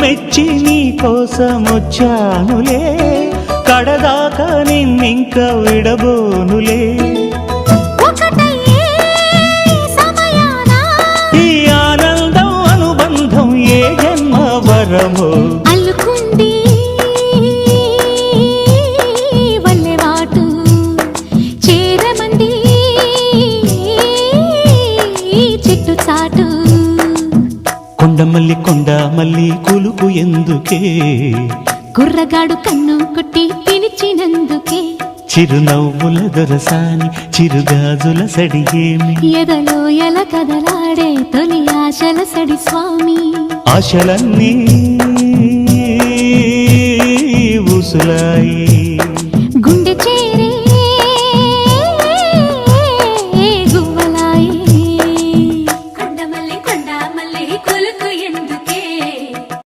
మెచ్చి నీ కోసం వచ్చానులే, కడదాకా నిన్నింక విడబోనులే. ఈ ఆనందం అనుబంధం ఏ జన్మ వరమో అల్లుకుంది వల్లెవాటు చేరమంది చెట్టు చాటు. కొండమల్లి కొండ మల్లి కులుకు ఎందుకే, కుర్రగాడు కన్ను కొట్టి పిలిచినందుకే. చిరునవ్వుల దొరసాని చిరుగాజుల సడియేమి, ఎదలో ఎల కదలాడే తొలి ఆశల సడి స్వామి. ఆశలన్నీ ఊసులాయి